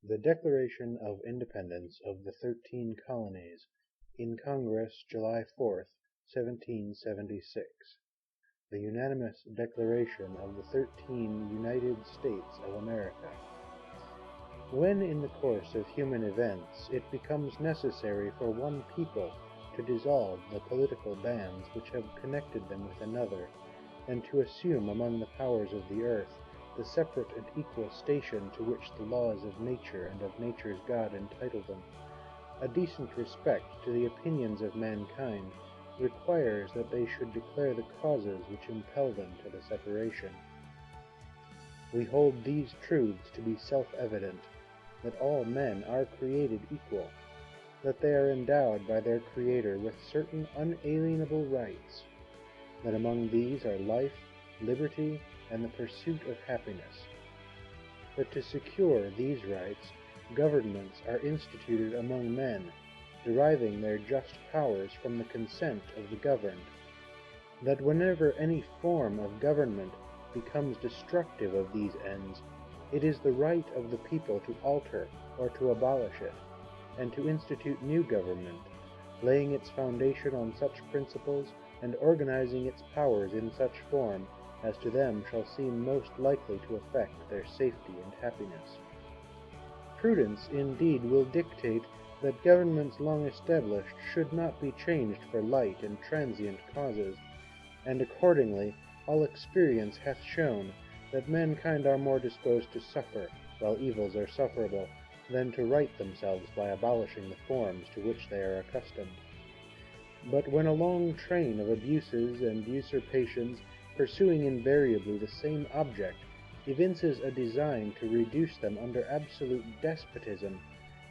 The Declaration of Independence of the 13 Colonies, in Congress, July 4th, 1776. The unanimous Declaration of the 13 United States of America. When in the course of human events it becomes necessary for one people to dissolve the political bands which have connected them with another, and to assume among the powers of the earth the separate and equal station to which the laws of nature and of nature's God entitle them, a decent respect to the opinions of mankind requires that they should declare the causes which impel them to the separation. We hold these truths to be self-evident, that all men are created equal, that they are endowed by their Creator with certain unalienable rights, that among these are life, liberty, and the pursuit of happiness, that to secure these rights, governments are instituted among men, deriving their just powers from the consent of the governed, that whenever any form of government becomes destructive of these ends, it is the right of the people to alter or to abolish it, and to institute new government, laying its foundation on such principles and organizing its powers in such form as to them shall seem most likely to affect their safety and happiness. Prudence indeed will dictate that governments long established should not be changed for light and transient causes, and accordingly all experience hath shown that mankind are more disposed to suffer while evils are sufferable than to right themselves by abolishing the forms to which they are accustomed. But when a long train of abuses and usurpations, pursuing invariably the same object, evinces a design to reduce them under absolute despotism,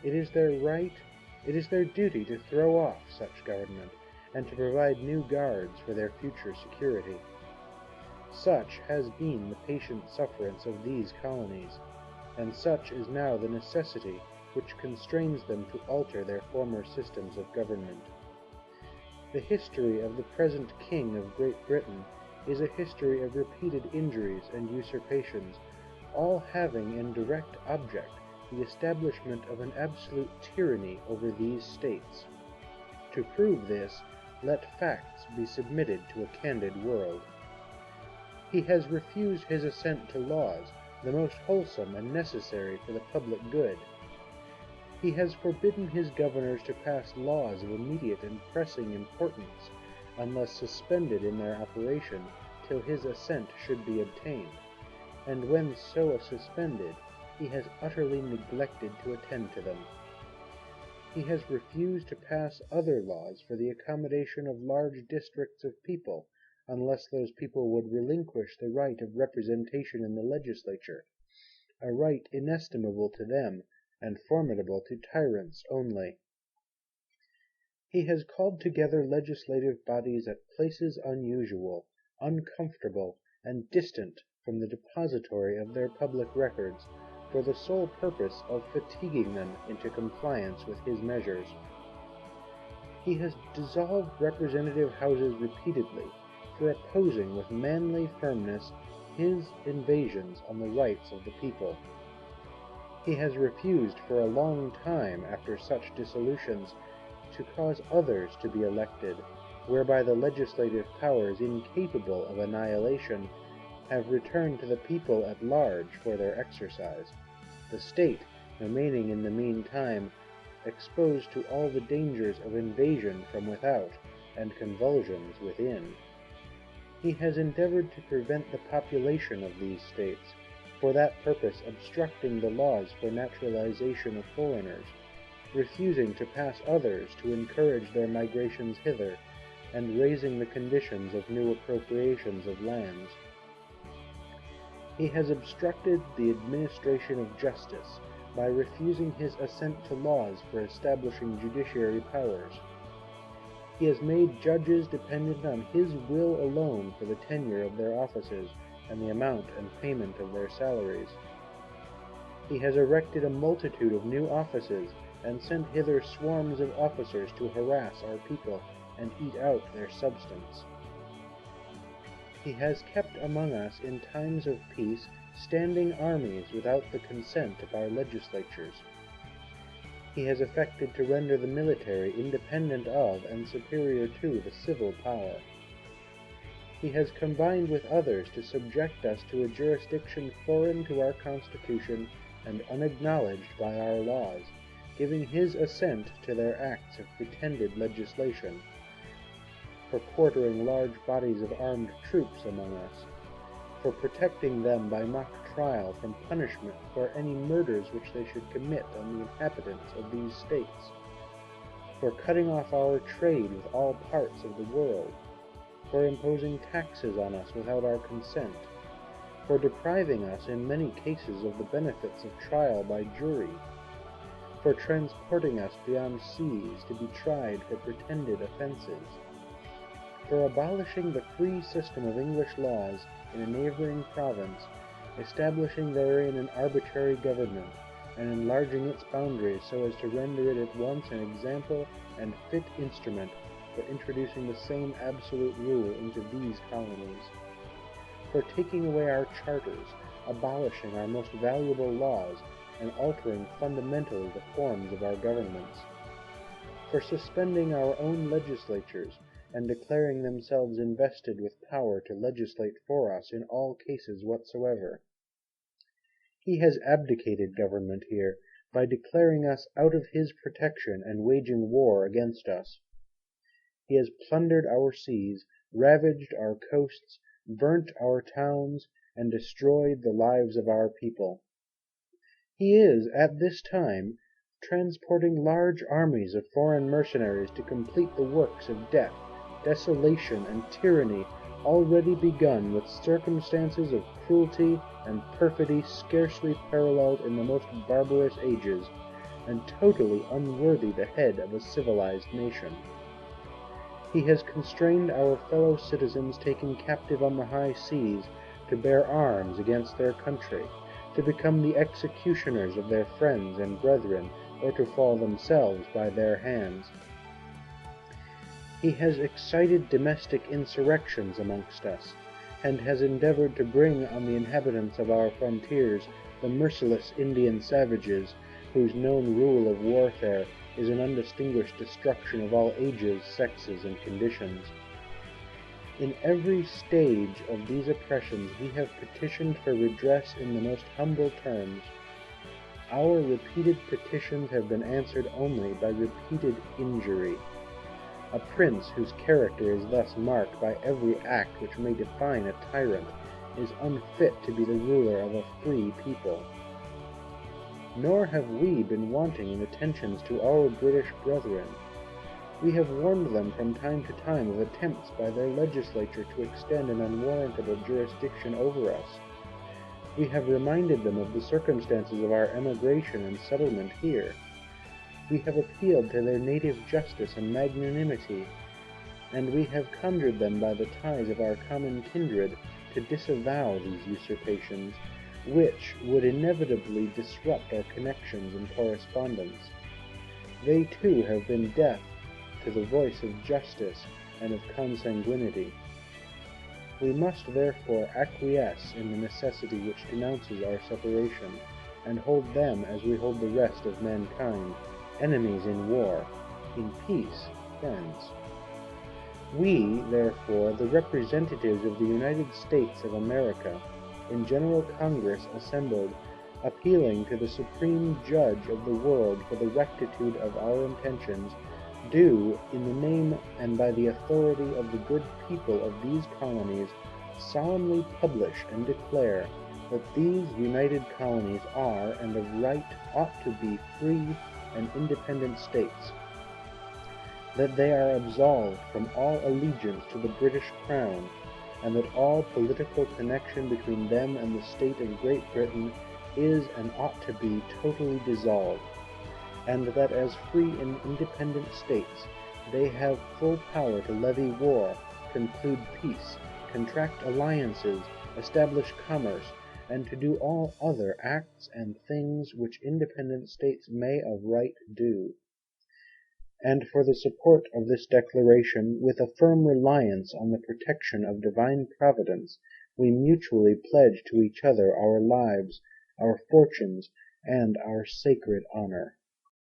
it is their duty to throw off such government, and to provide new guards for their future security. Such has been the patient sufferance of these colonies, and such is now the necessity which constrains them to alter their former systems of government. The history of the present King of Great Britain is a history of repeated injuries and usurpations, all having in direct object the establishment of an absolute tyranny over these states. To prove this, let facts be submitted to a candid world. He has refused his assent to laws, the most wholesome and necessary for the public good. He has forbidden his governors to pass laws of immediate and pressing importance, unless suspended in their operation till his assent should be obtained, and when so suspended, he has utterly neglected to attend to them. He has refused to pass other laws for the accommodation of large districts of people, unless those people would relinquish the right of representation in the legislature, a right inestimable to them, and formidable to tyrants only. He has called together legislative bodies at places unusual, uncomfortable, and distant from the depository of their public records, for the sole purpose of fatiguing them into compliance with his measures. He has dissolved representative houses repeatedly, for opposing with manly firmness his invasions on the rights of the people. He has refused for a long time after such dissolutions to cause others to be elected, whereby the legislative powers incapable of annihilation have returned to the people at large for their exercise, the state remaining in the meantime exposed to all the dangers of invasion from without and convulsions within. He has endeavored to prevent the population of these states, for that purpose obstructing the laws for naturalization of foreigners, refusing to pass others to encourage their migrations hither, and raising the conditions of new appropriations of lands. He has obstructed the administration of justice by refusing his assent to laws for establishing judiciary powers. He has made judges dependent on his will alone for the tenure of their offices and the amount and payment of their salaries. He has erected a multitude of new offices and sent hither swarms of officers to harass our people and eat out their substance. He has kept among us in times of peace standing armies without the consent of our legislatures. He has effected to render the military independent of and superior to the civil power. He has combined with others to subject us to a jurisdiction foreign to our Constitution and unacknowledged by our laws, giving his assent to their acts of pretended legislation, for quartering large bodies of armed troops among us, for protecting them by mock trial from punishment for any murders which they should commit on the inhabitants of these states, for cutting off our trade with all parts of the world, for imposing taxes on us without our consent, for depriving us in many cases of the benefits of trial by jury, for transporting us beyond seas to be tried for pretended offenses, for abolishing the free system of English laws in a neighboring province, establishing therein an arbitrary government, and enlarging its boundaries so as to render it at once an example and fit instrument for introducing the same absolute rule into these colonies, for taking away our charters, abolishing our most valuable laws, and altering fundamentally the forms of our governments, for suspending our own legislatures, and declaring themselves invested with power to legislate for us in all cases whatsoever. He has abdicated government here by declaring us out of his protection and waging war against us. He has plundered our seas, ravaged our coasts, burnt our towns, and destroyed the lives of our people. He is, at this time, transporting large armies of foreign mercenaries to complete the works of death, desolation, and tyranny already begun with circumstances of cruelty and perfidy scarcely paralleled in the most barbarous ages, and totally unworthy the head of a civilized nation. He has constrained our fellow citizens taken captive on the high seas to bear arms against their country, to become the executioners of their friends and brethren, or to fall themselves by their hands. He has excited domestic insurrections amongst us, and has endeavored to bring on the inhabitants of our frontiers the merciless Indian savages, whose known rule of warfare is an undistinguished destruction of all ages, sexes, and conditions. In every stage of these oppressions we have petitioned for redress in the most humble terms. Our repeated petitions have been answered only by repeated injury. A prince whose character is thus marked by every act which may define a tyrant is unfit to be the ruler of a free people. Nor have we been wanting in attentions to our British brethren. We have warned them from time to time of attempts by their legislature to extend an unwarrantable jurisdiction over us. We have reminded them of the circumstances of our emigration and settlement here. We have appealed to their native justice and magnanimity, and we have conjured them by the ties of our common kindred to disavow these usurpations, which would inevitably disrupt our connections and correspondence. They too have been deaf to the voice of justice and of consanguinity. We must therefore acquiesce in the necessity which denounces our separation, and hold them as we hold the rest of mankind, enemies in war, in peace, friends. We, therefore, the representatives of the United States of America, in General Congress assembled, appealing to the Supreme Judge of the world for the rectitude of our intentions, do, in the name and by the authority of the good people of these colonies, solemnly publish and declare that these united colonies are, and of right ought to be, free and independent states, that they are absolved from all allegiance to the British Crown, and that all political connection between them and the state of Great Britain is and ought to be totally dissolved, and that as free and independent states they have full power to levy war, conclude peace, contract alliances, establish commerce, and to do all other acts and things which independent states may of right do. And for the support of this declaration, with a firm reliance on the protection of divine providence, we mutually pledge to each other our lives, our fortunes, and our sacred honor.